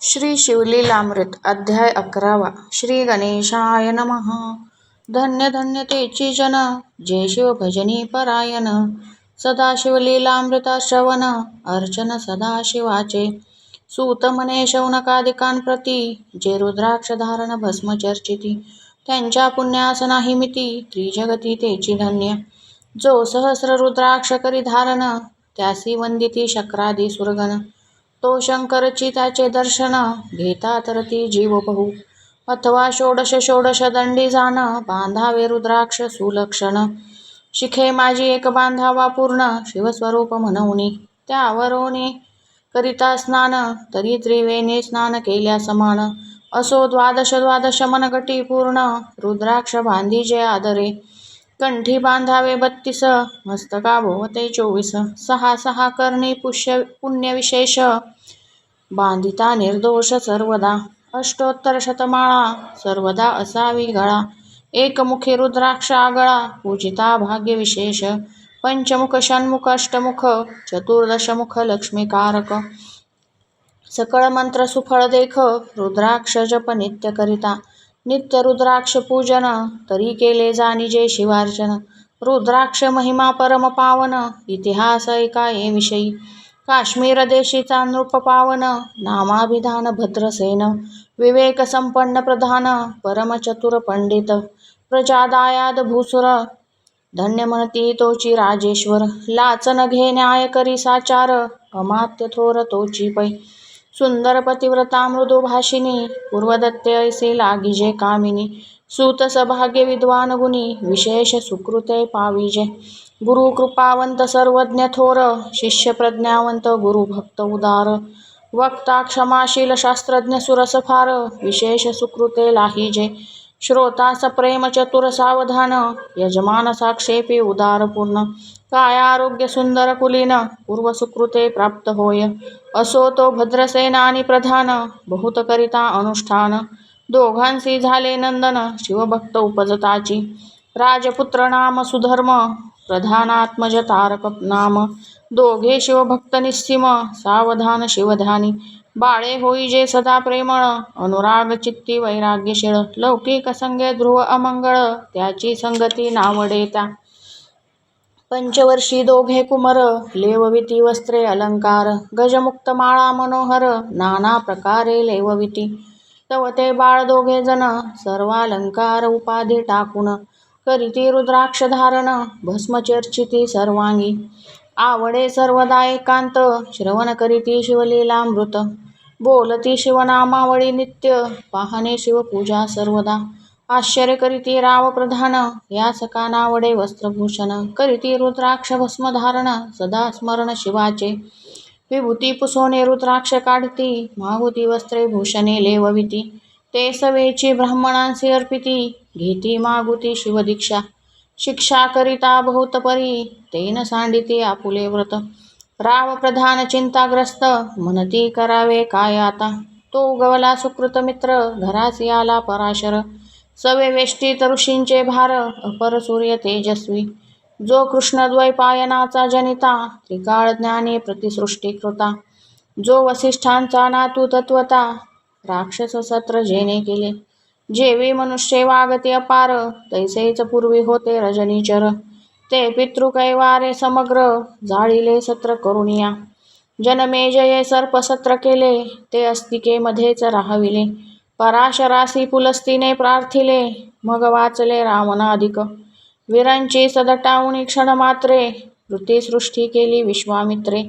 श्री शिवलीलामृत अध्याय 11 श्री गणेशाय नमः. धन्य धन्य तेची जन जे शिव भजनी परायण. सदा शिवलीलामृता श्रवण अर्चन सदा शिवाचे. सूत म्हणे शौनकादिकांप्रती जे रुद्राक्ष धारण भस्म चर्चिती. त्यांच्या पुण्यास नाही मिती त्रिजगती तेची धन्य. जो सहस्र रुद्राक्ष करी धारण त्यासी वंदिती शक्रादी सुरगण. तो शंकरची त्याचे दर्शन घेता तरती जीव बहु. अथवा षोडश षोडश दंडी जाण बांधावे रुद्राक्ष सुलक्षण. शिखे माझी एक बांधावा पूर्ण शिवस्वरूप म्हणूनी. त्यावरोनी करिता स्नान तरी त्रिवेणी स्नान केल्या समान. असो द्वादश द्वादश मनगटी पूर्ण रुद्राक्ष बांधीजे आदरे. कंठी बांधावे 32 मस्तका भोवते 24. सहा सहा कर्णी पुण्यविशेष बांधिता निर्दोष सर्वदा. अष्टोत्तर शतमाळा सर्वदा असावी गळा. एकमुखी रुद्राक्ष आगळा पूजिता भाग्यविशेष. पंचमुख षण्मुख अष्टमुख चतुर्दशमुख लक्ष्मीकारक. सकळ मंत्र सुफळ देख रुद्राक्ष जप नित्य करिता. नित्य रुद्राक्ष पूजन तरी केले जाणीजे शिवार्चन. रुद्राक्ष महिमा परम पावन इतिहास ऐकाये विषयी. काश्मीर देशीचा नृप पावन नामाभिधान भद्रसेन. विवेक संपन्न प्रधान परम चतुर पंडित. प्रजादायाद भूसुर धन्य म्हणती तोची राजेश्वर. लाचन घे न्याय करी साचार अमात्य थोर तोची पै. सुंदर पतिव्रता मृदू भाषिनी पूर्वदत्ते ऐसे लागिजे कामिनी. सूत सभाग्य विद्वान गुणी विशेष सुकृते पाविजे. गुरु कृपावंत सर्वज्ञ थोर शिष्य प्रज्ञावंत गुरु भक्त उदार. वक्ता क्षमाशील शास्त्रज्ञ सुरस फार विशेष सुकृते लाहिजे. श्रोता सप्रेम चतुर सावधान यजमान साक्षेपी उदार पूर्ण. काय आरोग्य सुंदर कुलीन पूर्व सुकृते प्राप्त होय. असो तो भद्रसेना आणि प्रधान बहुत करिता अनुष्ठान. दोघांसी झाले नंदन शिवभक्त उपजताची. राजपुत्र नाम सुधर्म प्रधानात्मज तारक नाम. दोघे शिवभक्त निस्सीम सावधान शिवध्यानी. बाळे होईजे सदा प्रेमळ अनुराग चित्ती वैराग्यशीळ. लौकिक संगे ध्रुव अमंगळ त्याची संगती नावडे त्या. पंचवर्षी दोघे कुमर लेवविती वस्त्रे अलंकार. गजमुक्त माळा मनोहर नाना प्रकारे लेवविती. तव ते बाळ दोघे जण सर्वालंकार उपाधी टाकून. करीती रुद्राक्ष धारण भस्म चर्चिती सर्वांगी. आवडे सर्वदा एकांत श्रवण करीती शिवलीलामृत. बोलती शिवनामावळी नित्य पाहणे शिवपूजा सर्वदा. आश्चर्य करीती राव प्रधान यास कानावडे वस्त्रभूषण. करीती रुद्राक्ष भस्म धारण सदा स्मरण शिवाचे. विभूती पुसोने रुद्राक्ष काढती माहुती वस्त्रे भूषणे लेवविती. ते सवेची ब्राह्मणांसी अर्पिती घेती मागुती शिवदीक्षा. शिक्षा करिता बहुत परी तेन सांडिती आपुले व्रत. राव प्रधान चिंताग्रस्त म्हणती करावे काय आता. तो उगवला सुकृत मित्र घरासी आला पराशर. सवे वेष्टीत ऋषींचे भार अपर सूर्य तेजस्वी. जो कृष्णद्वैपायनाचा जनिता त्रिकाळ ज्ञानी प्रतिसृष्टी कृता. जो वसिष्ठांचा नातू तत्वता राक्षस सत्र जेने केले. जेवी मनुष्ये वागती अपार तैसेच पूर्वी होते रजनीचर. ते पितृकैवारे समग्र जाळिले सत्र करुणिया. जनमेजये सर्पसत्र केले ते अस्तिके मध्येच राहविले. पराशरासी पुलस्तीने प्रार्थिले मग वाचले रावणाधिक. वीरांची सदटावणी क्षणमात्रे वृत्तीसृष्टी केली विश्वामित्रे.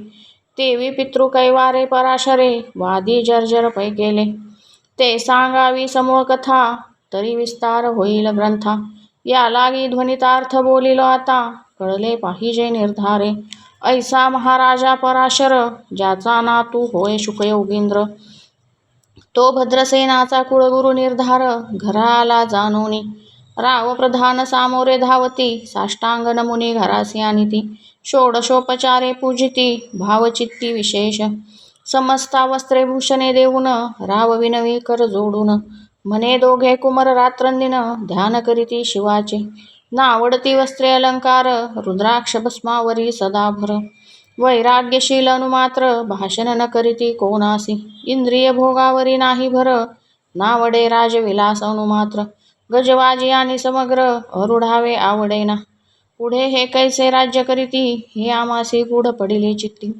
तेवी पितृकैवारे पराशरे वादी जर्जर पै केले. ते सांगावी समूळ कथा तरी विस्तार होईल ग्रंथा. या लागी ध्वनितार्थ बोलिलो आता कळले पाहिजे निर्धारे. ऐसा महाराजा पराशर ज्याचा नातू होय शुकयोगींद्र. तो भद्रसेनाचा कुळगुरु निर्धार घरा आला जानोनी. राव प्रधान सामोरे धावती साष्टांग नमुनी घरासी आणिती. षोडशोपचारे पूजिती भावचित्ती विशेष. समस्ता वस्त्रे भूषणे देऊन राव विनवी कर जोडून. म्हणे दोघे कुमर रात्रंदिन ध्यान करीती शिवाचे. नावडती वस्त्रे अलंकार रुद्राक्ष भस्मावरी सदाभर. वैराग्यशील अनुमात्र भाषण न करीती कोणासी. इंद्रिय भोगावरी नाही भर, नावडे राजविलास अनुमात्र. गजवाजी आणि समग्र अरुढावे आवडेना. पुढे हे कैसे राज्य करीती, हे आमासी गूढ पडिले चित्ती.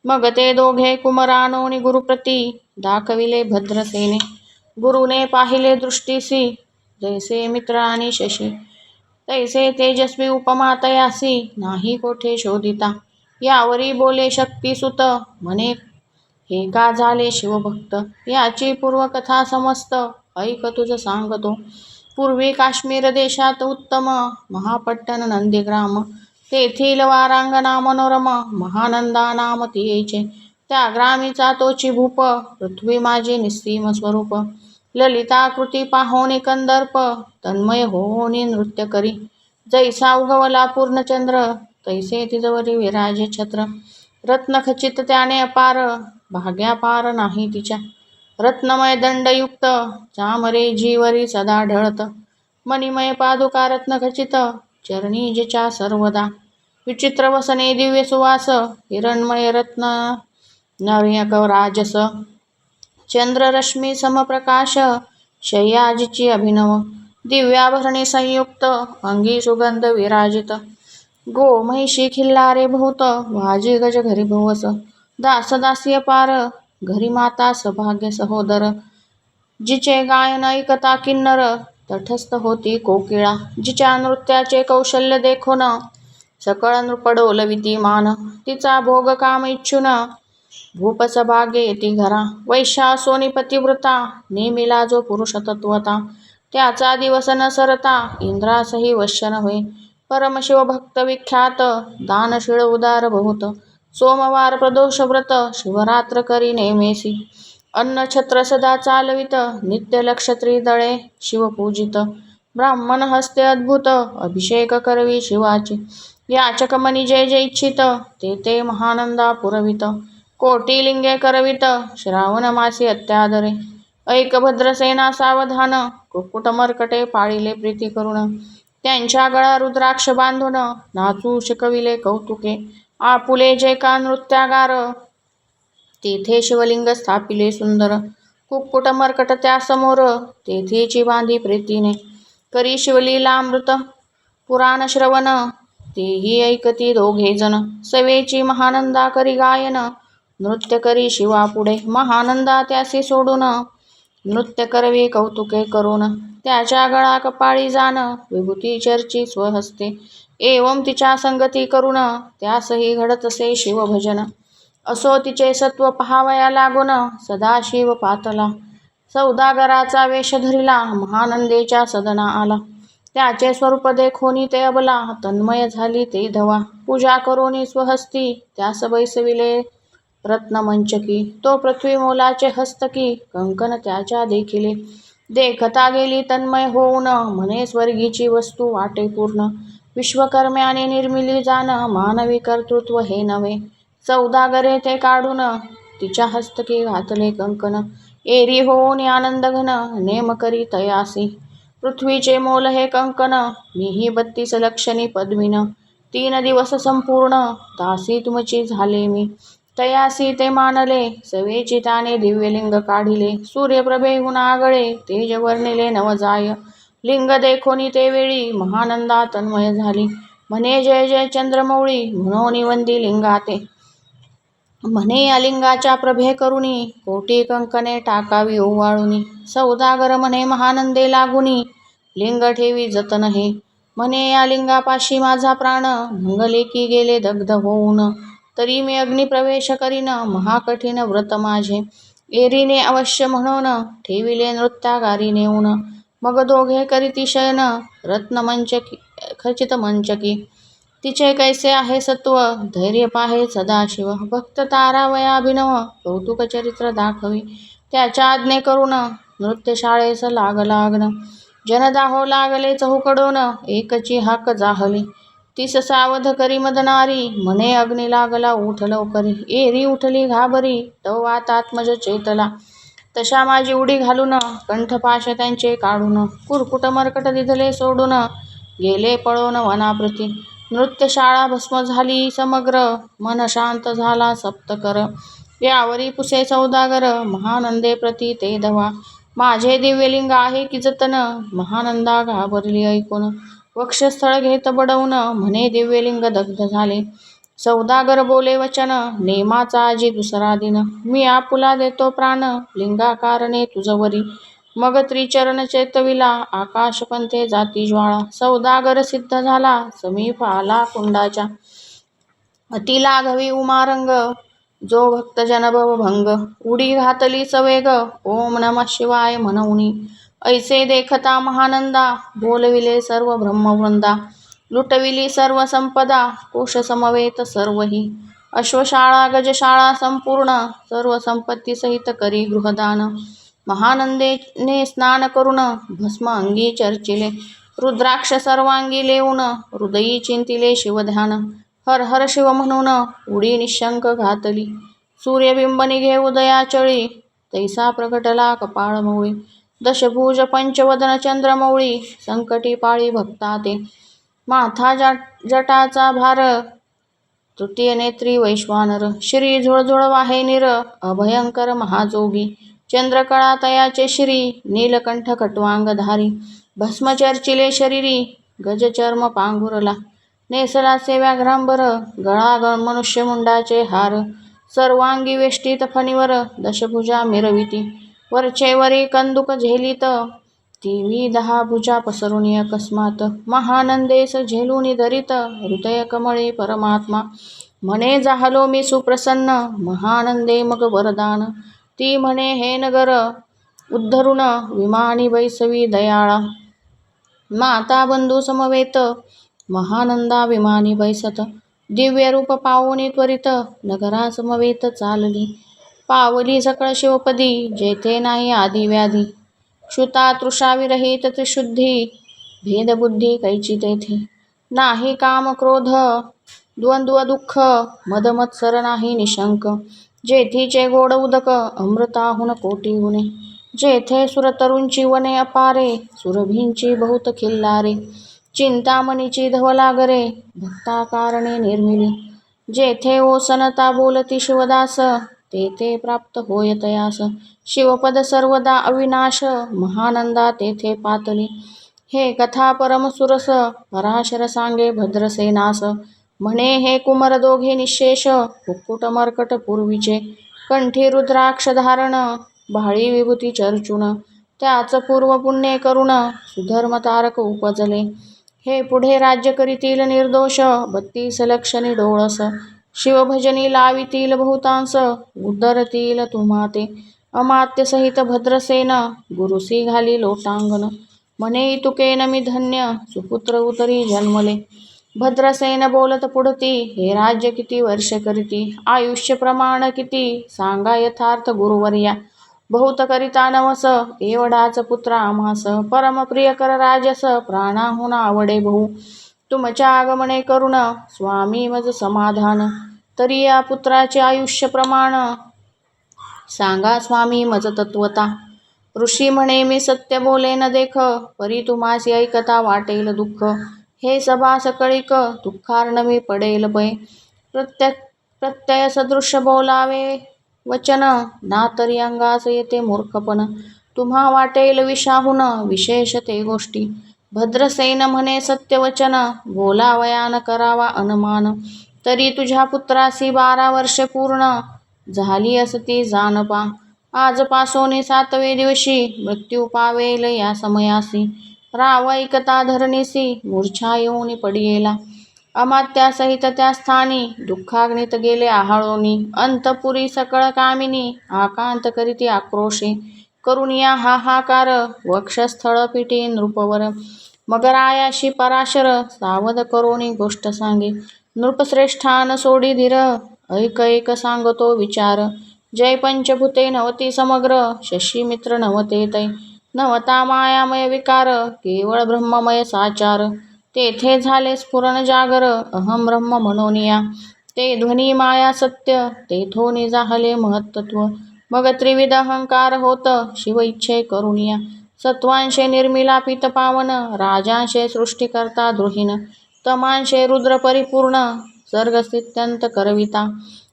मग ते दोघे कुमरानोनी गुरुप्रती, दाखविले भद्रसेने. गुरुने पाहिले दृष्टीसी, जैसे मित्र आणि शशी. तैसे तेजस्वी उपमा तयासी, नाही कोठे शोधिता. यावरी बोले शक्तिसुत, म्हणे हे का झाले शिवभक्त. याची पूर्वकथा समस्त, ऐक तुझ सांगतो. पूर्वी काश्मीर देशात उत्तम, महापट्टण नंदीग्राम. तेथील वारांगना मनोरम, महानंदा नाम तियेचे. त्या ग्रामीचा तोची भूप, पृथ्वी माझी निस्सीम स्वरूप. ललिताकृती पाहोनी कंदर्प, तन्मय होनी नृत्य करी. जैसा उगवला पूर्णचंद्र, तैसे तिजवरी विराजे छत्र. रत्नखचित त्याने अपार, भाग्यापार नाही तिच्या. रत्नमय दंडयुक्त, चामरे जीवरी सदा ढळत. मणिमय पादुका रत्नखचित, चरणी जिच्या सर्वदा. विचित्र वसने दिव्य सुवास, हिरणमय रत्न नव्यक राजस. चंद्ररश्मी समप्रकाश, शय्या जिची अभिनव. दिव्याभरणी संयुक्त, अंगी सुगंध विराजित. गो महिषी खिल्लारे बहुत, वाजी गज घरी भोवस. दास दासी अपार, घरी माता सभाग्य सहोदर. जिचे गायन ऐकता किन्नर, तटस्थ होती कोकिळा. जिच्या नृत्याचे कौशल्य देखोन, सकळ नृप डोलविती मान. तिचा भोग काम इच्छुन, भूप सभाग्य येती घरा. वैश्या सोनी पतिव्रता, नेमिला जो पुरुष तत्वता. त्याचा दिवस न सरता, इंद्रासही वश्य न होय. परमशिवभक्त विख्यात, दानशीळ उदार बहुत. सोमवार प्रदोष व्रत, शिवरात्र करी नेमेसी. अन्न छत्र सदा चालवित, नित्य लक्ष त्रिदळे शिवपूजित. ब्राह्मण हस्ते अद्भुत, अभिषेक करवी शिवाची. याचक मनी जे जे इच्छित, ते ते महानंदा पुरवित. कोटी लिंगे करवित, श्रावण मासी अत्यादरे. ऐक भद्रसेना सावधान, कुक्कुट मर्कटे पाळिले प्रीती करून. त्यांच्या गळा रुद्राक्ष बांधून, नाचू शिकविले कौतुके. आपुले जे का नृत्यागार, तेथे शिवलिंग स्थापिले सुंदर. कुक्कुट मर्कट त्या समोर, तेथेची बांधी प्रीतीने. करी शिवलीलामृत पुराण श्रवण, तेही ऐकती दोघे जण. सवेची महानंदा करी गायन, नृत्य करी शिवा पुढे. महानंदा त्यासी सोडून, नृत्य करवी कौतुके करून. त्याच्या गळा कपाळी जाण, विभूती चर्ची स्वहस्ते. एवं तिच्या संगती करून, त्यासही घडतसे शिवभजन. असो तिचे सत्व पहावया लागून, सदाशिव पातला. सौदागराचा वेश धरिला, महानंदेच्या सदना आला. त्याचे स्वरूप देखोनी ते अबला, तन्मय झाली ते धवा. पूजा करोनी स्वहस्ती, त्यास बैसविले रत्नमंचकी. तो पृथ्वी मोलाचे हस्तकी, कंकण त्याच्या देखिले. देखता गेली तन्मय होऊन, म्हणे स्वर्गीची वस्तू वाटे पूर्ण. विश्वकर्म्याने निर्मिली जाण, मानवी कर्तृत्व हे नव्हे. सौदागरे ते काढून, तिच्या हस्तकी घातले कंकण. एरी होऊन आनंद घन, नेम करी तयासी. पृथ्वीचे मोल हे कंकण, मीही 32 लक्षणी पद्मिन. 3 दिवस संपूर्ण, दासी तुमची झाले मी. तयासी ते मानले, सवेची त्याने दिव्यलिंग काढिले. सूर्यप्रभेहून आगळे, तेज वर्णिले नवजाय. लिंग देखोनी ते वेळी, महानंदा तन्मय झाली. म्हणे जय जय चंद्रमौळी, म्हणून वंदी लिंगाते. म्हणे या लिंगाच्या प्रभे करुणी, कोटी कंकणे टाकावी ओवाळुनी. सौदागर म्हणे महानंदे लागुनी, लिंग ठेवी जतन हे. म्हणे या लिंगापाशी माझा प्राण, भंगले की गेले दग्ध होऊन. तरी मी अग्निप्रवेश करीन, महाकठीण व्रत माझे. एरीने अवश्य म्हणून, ठेविले नृत्यागारी नेऊन. मग दोघे करीती शयन, रत्नमंचकी खचित मंचकी. तिचे कैसे आहे सत्व, धैर्य पाहे सदाशिव. भक्त तारावयाभिनव, कौतुक चरित्र दाखवी. त्याच्या आज्ञे करून, नृत्यशाळेस लागला अग्न. जनदाहो लागले चहूकडून, एकची हाक जाहली. तीस सावध करी मदनारी, म्हणे अग्नी लागला उठ लवकरी. एरी उठली घाबरी, तवात आत्मज चेतला. तशा माझी उडी घालून, कंठपाश त्यांचे काढून. कुरकुट मरकट दिधले सोडून, गेले पळून वनाप्रती. नृत्यशाळा भस्म झाली समग्र, मन शांत झाला सप्तकर. यावरी पुसे सौदागर, महानंदे प्रती ते धवा. माझे दिव्यलिंग आहे की जतन, महानंदा घाबरली ऐकून. वक्षस्थळ घेत बडवून, म्हणे दिव्यलिंग दग्ध झाले. सौदागर बोले वचन, नेमाचा आजी दुसरा दिन. मी आपुला देतो प्राण, लिंगाकारणे तुझवरी. मग त्रिचरण चेतविला, आकाश पंथे जाती ज्वाळा. सौदागर सिद्ध झाला, समीप आला कुंडाच्या. अति लाघवी उमारंग, जो भक्तजन भवभंग. उडी घातली सवेग, ओम नमः शिवाय म्हणूनी. ऐसे देखता महानंदा, बोलविले सर्व ब्रह्मवृंदा. लुटविली सर्व संपदा, कोश समवेत सर्वही. अश्वशाळा गजशाळा संपूर्ण, सर्व संपत्ती सहित करी गृहदान. महानंदेने स्नान करून, भस्म अंगी चर्चिले. रुद्राक्ष सर्वांगी लेऊन, हृदयी चिंतिले शिवध्यान. हर हर शिव म्हणून, उडी निशंक घातली. सूर्यबिंब निघे उदयाचळी, तैसा प्रगटला कपाळमौळी. दशभुज पंचवदन चंद्रमौळी, संकटी पाळी भक्ता ते. माथा जटाचा भार, तृतीय नेत्री वैश्वानर. श्री झुळझुळ वाहे निर, अभयंकर महाजोगी. चंद्रकळा तयाचे श्री, नीलकंठ खट्वांगधारी. भस्म चर्चिले शरीरी, गजचर्म पांघुरला. नेसलाचे व्याघ्रांबर, गळा मनुष्यमुंडाचे हार. सर्वांगी वेष्टीत फणीवर, दशभुजा मिरविती. वरचेवरी कंदुक झेलीत, ती 10 भुजा पसरुनी अकस्मात. महानंदेस झेलूनी धरित, हृदय कमळे परमात्मा. म्हणे जाहलो मी सुप्रसन्न, महानंदे मग वरदान. ती म्हणे हे नगर उद्धरुण, विमानी बैसवी दयाळा. माता बंधू समवेत, महानंदा विमानी बैसत. दिव्य रूप पावोनी त्वरित, नगरा समवेत चालली. पावली सकळ शिवपदी, जेथे नाही आदी व्याधी. क्षुता तृषा विरहित त्रिशुद्धी, भेदबुद्धी कैची तेथे. नाही काम क्रोध द्वंद्व दुःख, मदमत्सर नाही निशंक. जेथीचे गोड उदक, अमृताहून कोटी गुणे. जेथे सुरतरूंची वने अपारे, सुरभींची बहुत खिल्लारे. चिंतामणीची धवलागरे, भक्ता कारणे निर्मिली. जेथे ओसनता बोलती शिवदास, तेथे प्राप्त होय तयास. शिवपद सर्वदा अविनाश, महानंदा तेथे पातली. हे कथा परमसुरस, पराशर सांगे भद्रसेनास. म्हणे हे कुमर दोघे निशेष, कुक्कुट मर्कट पूर्वीचे. कंठी रुद्राक्ष धारण, भाळी विभूती चर्चून. त्याच पूर्व पुण्ये करुण, सुधर्म तारक उपजले. हे पुढे राज्य करीतील निर्दोष, 32 लक्षणी डोळस. शिवभजनी लावितील बहुतांस, उद्धरतील तुम्हा ते. अमात्य सहित भद्रसेन, गुरुसी घाली लोटांगण. म्हणे तुकेन मी धन्य, सुपुत्र उतरी जन्मले. भद्रसेन बोलत पुढती, हे राज्य किती वर्ष करीती. आयुष्य प्रमाण किती, सांगा यथार्थ गुरुवर्या. बहुत करिता नवस, एवढाच पुत्र आम्हास. परमप्रिय कर राजस, प्राणाहून आवडे बहु. तुमच्या आगमने करुण, स्वामी मज समाधान. तरी या पुत्राचे आयुष्य प्रमाण, सांगा स्वामी मज तत्वता. ऋषी म्हणे मी सत्य बोले न देख, परी तुम्हासी ऐकता वाटेल दुःख. हे सभा सकळिक, दुःखार्णवी पडेल पै. प्रत्यय सदृश बोलावे वचन, ना तरी अंगास येते मूर्खपण. तुम्हा वाटेल विषाहून, विशेष ते गोष्टी. भद्रसेन म्हणे सत्यवचन, बोलावया न करावा अनुमान. तरी तुझ्या पुत्रासी 12 वर्षे पूर्ण, झाली असती जानपा. आजपासोनी 7वे दिवशी, मृत्यू पावेल या समयासी. राव ऐकता धरणीसी, मूर्छा येऊनी पडियेला. अमात्यासहित त्या स्थानी, दुःखाग्नीत गेले आहाळोनी. अंतपुरी सकळ कामिनी, आकांत करीती आक्रोशे. करुनिया हाहाकार, वक्षस्थळ पिटी नृपवर. मग रायाशी पराशर, सावध करोनी गोष्ट सांगे. नृपश्रेष्ठान सोडी धीर, ऐक ऐक सांगतो विचार. जय पंचभूते नवती समग्र, शशी मित्र नवते तै. नवता मायामय विकार, केवळ ब्रह्ममय साचार. तेथे झाले स्फुरण जागर, अहम ब्रह्म म्हणोनिया. ते ध्वनी माया सत्य, तेथोनी जाहले महत्त्व. मग त्रिविध अहंकार होत, शिव इच्छे करुनिया. सत्वांशे निर्मिला पित पावन, राजांशे सृष्टीकर्ता द्रुहीन. तमांशे रुद्र परिपूर्ण सर्गस्थित्यंत करविता.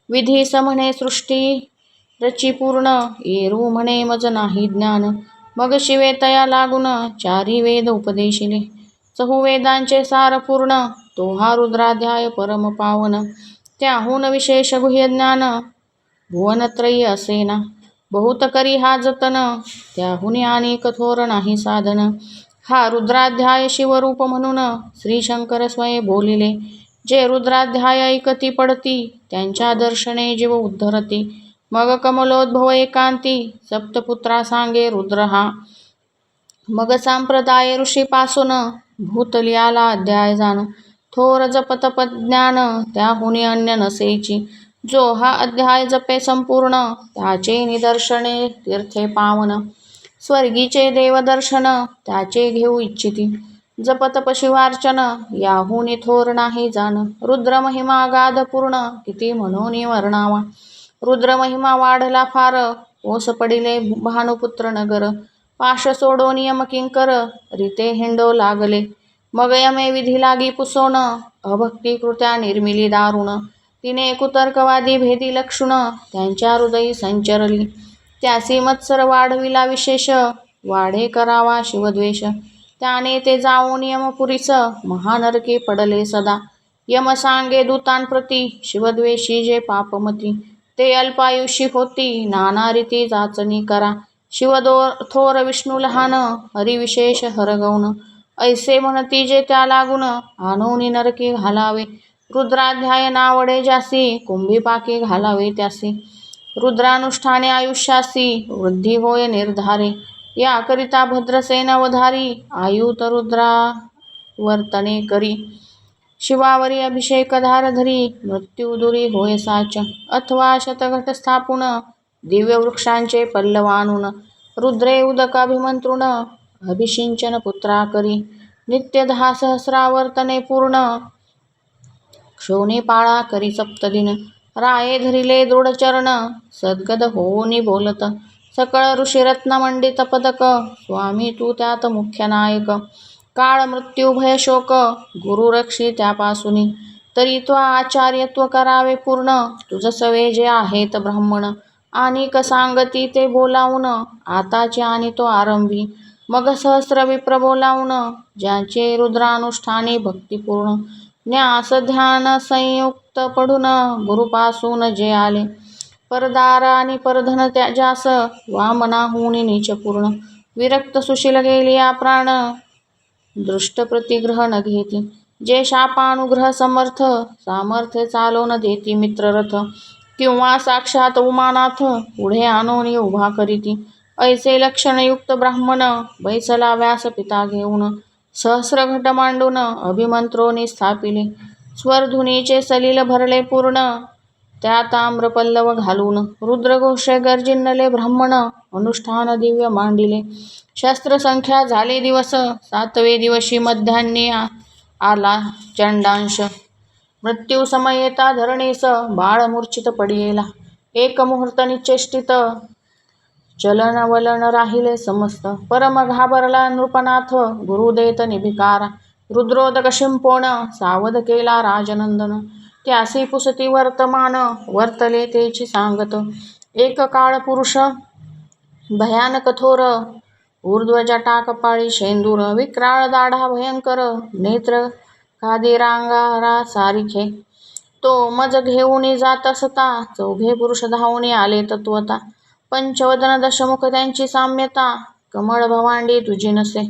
विधी समणे सृष्टी रची पूर्ण येरू म्हणे मज नाही ज्ञान. मग शिवे तया लागून चारी वेद उपदेशिले. चहुवेदांचे सार पूर्ण तो हा रुद्राध्याय परम पावन. त्याहून विशेष गुह्य ज्ञान भुवनत्रयी असेना. बहुत करी हा जतन त्याहुनी आणि कठोर नाही साधन. हा रुद्राध्याय शिवरूप म्हणून श्री शंकर स्वये बोलिले. जे रुद्राध्याय ऐकती पडती त्यांच्या दर्शने जीव उद्धरती. मग कमलोद्भव एकांती सप्तपुत्रा सांगे रुद्र हा. मग संप्रदाय ऋषीपासून भूतली आला अध्याय जाण. थोर जपतप ज्ञान त्याहुनी अन्य नसेची. जो हा अध्याय जपे संपूर्ण त्याचे निदर्शने तीर्थे पावन. स्वर्गीचे देवदर्शन त्याचे घेऊ इच्छिती. जपतप शिवार्चन याहुनी थोर नाही जाण. रुद्र महिमा गाध पूर्ण किती म्हणून वर्णावा. रुद्र महिमा वाढला फार ओस पडिले भानुपुत्र नगर. पाश सोडोन यम किंकर रीते हिंडो लागले. मग यमे विधी लागी पुसोन अभक्ती कृत्या निर्मिली दारुण. तिने कुतर्कवादी भेदी लक्षुण त्यांच्या हृदयी संचरली. त्यासी मत्सर वाढविला विशेष वाढे करावा शिवद्वेष. त्याने ते जाऊन यमपुरीस महानरकी पडले सदा. यम सांगे दूतांप्रती शिवद्वेषी जे पापमती. ते अल्पायुषी होती नाना रीती जाचणी करा. थोर विष्णू लहान हरी विशेष हरगौन. ऐसे म्हणती जे त्या लागून आणोनी नरकी घालावे. रुद्राध्याय नावडे ज्यासी कुंभीपाकी घालावे त्यासी. रुद्रानुष्ठाने आयुष्यासी वृद्धी होय निर्धारे. याकरिता भद्रसेन अवधारी आयुत रुद्रावर्तने करी. शिवावरी अभिषेक धार धरी मृत्यू दुरी होय साच. अथवा शतघट स्थापून दिव्य वृक्षांचे पल्लव आणून. रुद्रे उदक अभिमंत्रुण अभिषिंचन पुत्रा करी. नित्य 10 सहस्रावर्तने पूर्ण क्षोणी पाळा करी सप्तदिन. राये धरिले दृढचरण सद्गद होऊनी बोलत. सकळ ऋषी रत्नमंडित पदक स्वामी तू त्यात मुख्य नायक. काळ मृत्यू भय शोक गुरु रक्षी त्यापासूनी. तरी त्वा आचार्यत्व करावे पूर्ण तुझ सवे जे आहेत ब्राह्मण. आणिक सांगती ते बोलावून आताचे आणि तो आरंभी. मग सहस्र विप्र बोलावून ज्यांचे रुद्रानुष्ठानी भक्तिपूर्ण. न्यास ध्यान संयुक्त पढून गुरुपासून जे आले. परदार आणि परधन ज्यास वामनाहुनी नीचपूर्ण. विरक्त सुशील गेलिया प्राण दृष्ट प्रतिग्रह न घेती. जे शापानुग्रह समर्थ सामर्थ्य चालवून देती मित्ररथ. किंवा साक्षात उमानाथ पुढे आणून उभा करीती. ऐसे लक्षणयुक्त ब्राह्मण बैसला व्यासपिता घेऊन. सहस्र घट मांडून अभिमंत्रोनी स्थापिले. स्वरधुनीचे सलील भरले पूर्ण त्यात आम्रपल्लव घालून. रुद्रघोषे गर्जिन्नले ब्राह्मण अनुष्ठान दिव्य मांडिले. शस्त्रसंख्या झाले दिवस 7वे दिवशी मध्यान्नी आला चंडांश. मृत्यू समयेता धरणीस बाळ मूर्छित पडियेला. एक मुहूर्त निश्चेष्टित चलन वलन राहिले समस्त. परम घाबरला नृपनाथ गुरु देत निभिकारा. रुद्रोदक शिंपोण सावध केला राजनंदन. त्यासी पुसती वर्तमान वर्तले तेची सांगत. एक काळ पुरुष भयानक थोर ऊर्ध्व जटा कपाळी शेंदूर. विक्राळ दाढा भयंकर नेत्र कादिरांगारा सारिखे. तो मज घेऊनी जात असता 4घे पुरुष धावूनी आले तत्वता. पंचवदन दशमुख त्यांची साम्यता कमळ भवांडी तुझी नसे.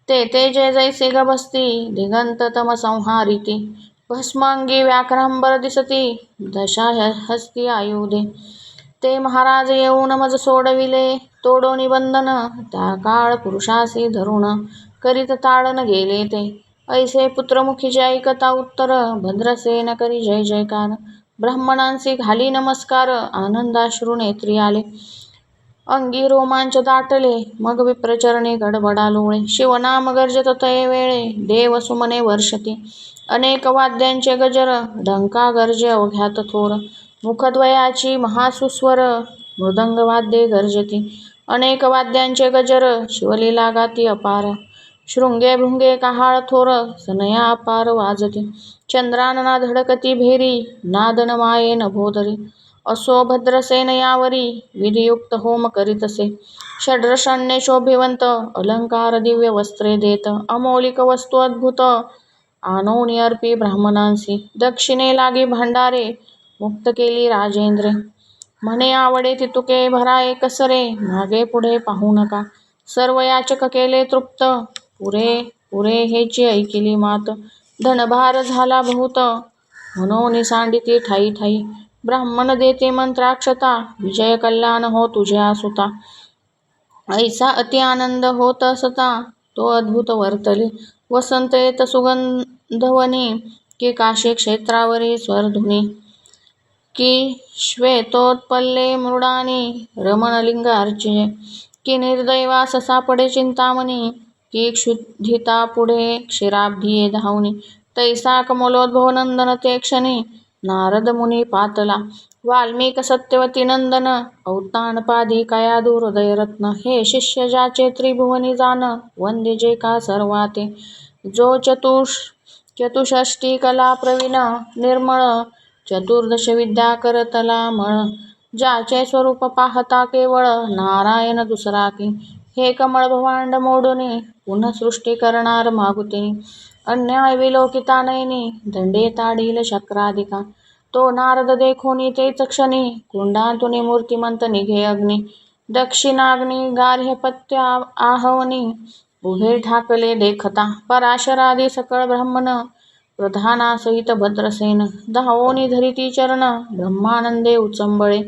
ते तेजे जैसे गभस्ती दिगंत तम संहारिती. भस्मांगी व्याघ्रांबर दिसती दशा हस्ती आयुधे. ते महाराज येऊन मज सोडविले तोडोनी बंधन. त्या काळ पुरुषासी धरून करीत ताडन गेले ते. ऐसे पुत्रमुखीचे ऐकता उत्तर भद्रसेन करी जय जयकार. ब्राह्मणांसी घाली नमस्कार आनंदाश्रू नेत्री आले. अंगी रोमांच दाटले मग विप्रचरणी गडबडा लोळे. शिवनाम गर्जत तये वेळे देव सुमने वर्षती. अनेक वाद्यांचे गजर ढंका गर्जे अवघ्यात थोर. मुखद्वयाची महासुस्वर मृदंग वाद्ये गर्जती. अनेक वाद्यांचे गजर शिवलीला गाती अपार. शृंगे भृंगे कहाळ थोर सनया पार वाजते. चंद्रानना धडकती भेरी नादन मायेन भोदरी. असो भद्रसेन यावरी विधियुक्त होम करीतसे. षड्रषण्ये शोभिवंत अलंकार दिव्य वस्त्रे देत. अमौलिक वस्तू अद्भुत आणोनी अर्पी ब्राह्मणांसी. दक्षिणे लागी भांडारे मुक्त केली राजेंद्रे. म्हणे आवडे तितुके भराये कसरे. मागे पुढे पाहू नका सर्व याचक केले तृप्त. पुरे पुरे हेची ऐकिली मात. धनभार झाला बहुत म्हणून सांडिती ठाई ठाई. ब्राह्मण देते मंत्राक्षता विजय कल्याण हो तुझ्या सुता. ऐसा अति आनंद होत असता तो अद्भुत वर्तले. वसंत येत सुगंधवनी की काशी क्षेत्रावरी स्वरधुनी. की श्वेतोत्पल्ले मृडानी रमणलिंग अर्चिजे. की निर्दैवास सापडे चिंतामणी. की क्षुधिता पुढे क्षीराब्धिये धावनी. तैसा कमलोद्भव नंदन ते क्षणी नारद मुनी पातला. वाल्मिक सत्यवती नंदन औताणपादी कया दुर्दय रत्न. हे शिष्य ज्याचे त्रिभुवनी जान वंद्य जे का सर्वाते. जो चतुष्षष्टी कला प्रवीण निर्मळ चतुर्दश विद्या करतला मळ. ज्याचे स्वरूप पाहता केवळ नारायण दुसरा की. हे कमळ भवांड मोडुनी पुन्हा सृष्टी करणार मागुतिनी. अन्याय विलोकिता नयनी दंडे ताडील शक्राधिका. तो नारद देखोनी तेच क्षणी कुंडातुनी मूर्तिमंत निघे अग्नी. दक्षिणाग्नी गार्हपत्य आहवनी उभे ठाकले देखता. पराशरादी सकळ ब्राह्मण प्रधानासहित भद्रसेन. धावोनी धरिती चरण ब्रह्मानंदे उचंबळे.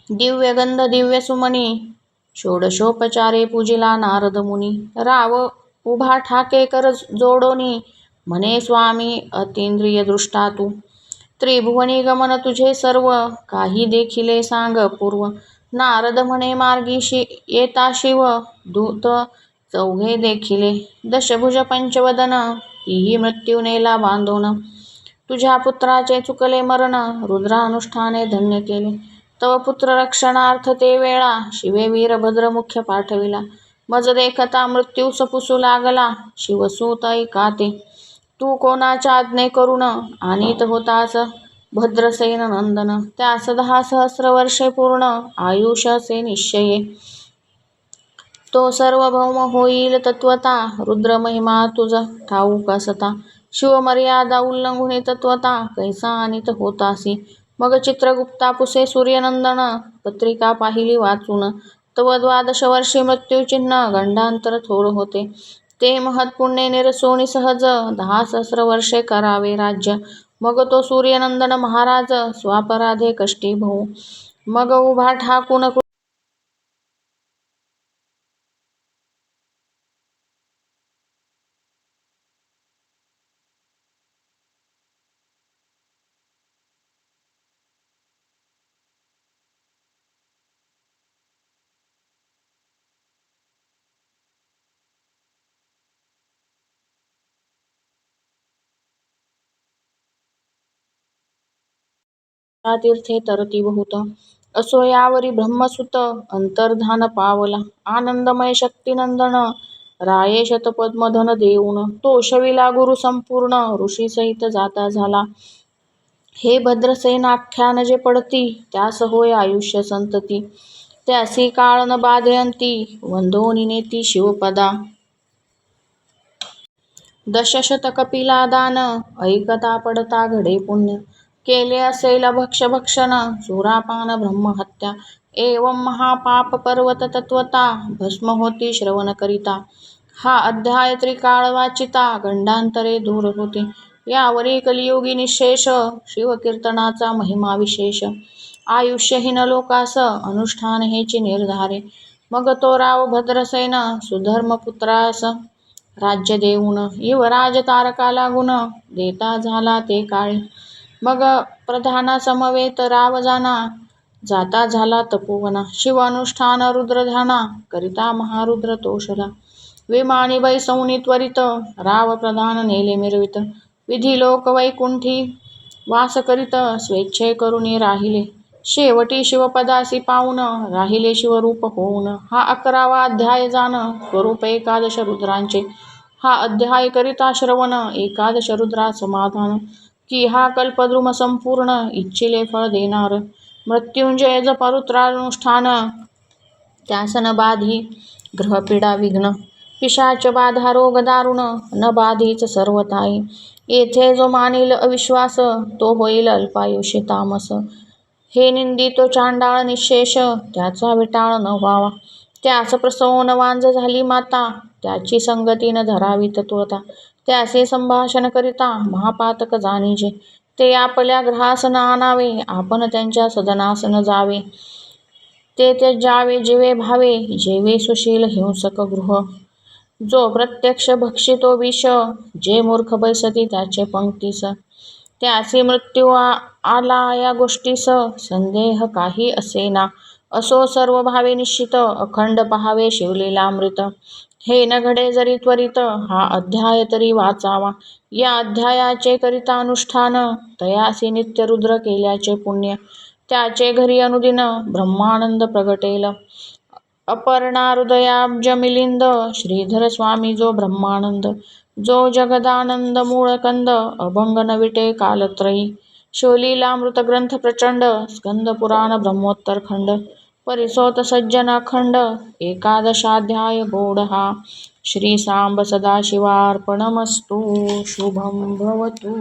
दिव्य गंध दिव्य सुमनी षोडशोपचारे पूजिला नारद मुनी. राव उभा ठाके कर जोडोनी म्हणे स्वामी अतींद्रिय दृष्टा तू. त्रिभुवनी गमन तुझे सर्व काही देखिले सांग पूर्व. नारद म्हणे मार्गी येता शिव दूत चौघे देखिले. दशभुज पंचवदन तीही मृत्यू नेला बांधून. तुझ्या पुत्राचे चुकले मरण रुद्रानुष्ठाने धन्य केले. तव पुत्र रक्षणार्थ ते वेळा शिवे वीरभद्र मुख्य पाठविला. मज देखता मृत्यू सपुसू लागला शिवसूत ऐकाते. तू कोणाच्या आज्ञे करून आणीत होतास भद्रसेन नंदन. त्यास 10 सहस्र वर्षे पूर्ण आयुष्य असे निश्चये. तो सार्वभौम होईल तत्वता रुद्र महिमा तुझ ठाऊक असता. शिवमर्यादा उल्लंघुनी तत्वता कैसा आणीत होतासी. मग चित्रगुप्ता पुसे सूर्यनंदन पत्रिका पाहिली वाचून. तव 12 वर्षी मृत्यूचिन्ह गंडांतर थोर होते. ते महत्पुण्ये निरसोनी सहज 10 सहस्र वर्षे करावे राज्य. मग तो सूर्यनंदन महाराज स्वापराधे कष्टी भो. मग उभा ठाकून तीर्थे तरती बहुत. असो यावरी ब्रह्मसुत अंतर्धान पावला. आनंदमय शक्तिनंदन राये शतपद्मधन देऊन. तो शविला गुरु संपूर्ण ऋषी सहित जाता झाला. हे भद्रसेनाख्यान जे पडती त्यास होय आयुष्य संतती. त्यासी काळ न बाधे अंती वंदोनी नेती शिवपदा. दशशत कपिला दान ऐकता पडता घडे पुण्य. केले असेल भक्षण सुरापान ब्रह्महत्या. एवं महापाप पर्वत तत्वता भस्म होती श्रवण करिता. हा अध्याय त्रिकाळ वाचिता गंडांतरे दूर होते. यावरी कलियुगी निशेष शिवकीर्तनाचा महिमा विशेष. आयुष्यहीन लोकास अनुष्ठान हेची निर्धारे. मग तो राव भद्रसेन सुधर्मपुत्रास राज्य देऊन. युवराज तारका लागून देता झाला ते काळी. मग प्रधाना समवेत राव जाता झाला तपोवना. शिव अनुष्ठान रुद्रध्याना करिता महारुद्र तोषला. विमानी बैसवनी त्वरित राव प्रधान नेले मिरवित. विधी लोक वैकुंठी वास करीत स्वेच्छे करुणी राहिले. शेवटी शिवपदासी पाऊन राहिले शिवरूप होऊन. हा 11वा अध्याय जाण स्वरूप एकादश रुद्रांचे. हा अध्याय करिता श्रवण एकादश रुद्रा समाधान. की हा कल्पद्रुम संपूर्ण इच्छिले फळ देणार. मृत्युंजय जप रुद्रानुष्ठान त्यास न बाधी ग्रहपीडा विघ्न. पिशाच बाधा रोग दारुण न बाधीच सर्वताई. येथे जो मानील अविश्वास तो होईल अल्पायुषी तामस. हे निंदितो चांडाळ निशेष त्याचा विटाळ न व्हावा. त्यास प्रसवून वांज झाली माता त्याची संगती न धरावी तत्वता. त्याचे संभाषण करिता महापातक जाणीजे. ते आपल्या ग्रहास न आणावे आपण त्यांच्या सदनास न जावे. ते त्यजावे जिवे भावे जेवे सुशील हिंसक गृह. जो प्रत्यक्ष भक्षितो विष जे मूर्ख बैसती त्याचे पंक्तीस. त्यासी मृत्यू आला या गोष्टीस संदेह काही असेना. असो सर्व भावे निश्चित अखंड पहावे शिवलीलामृत. हे न घडे जरी त्वरित हा अध्याय तरी वाचावा. या अध्यायाचे करिता अनुष्ठान तयासी नित्य रुद्र केल्याचे पुण्य. त्याचे घरी अनुदिन ब्रह्मानंद प्रगटेल. अपर्णा हृदयाब्ज मिलिंद श्रीधर स्वामी जो ब्रह्मानंद. जो जगदानंद मूळकंद अभंग न विटे कालत्रयी. शिवलीलामृत ग्रंथ प्रचंड स्कंद पुराण ब्रह्मोत्तर खंड. परिसोत सज्जन अखंड एकादशाध्याय गोड हा. श्री सांब सदाशिवार्पणमस्तु. शुभं भवतु.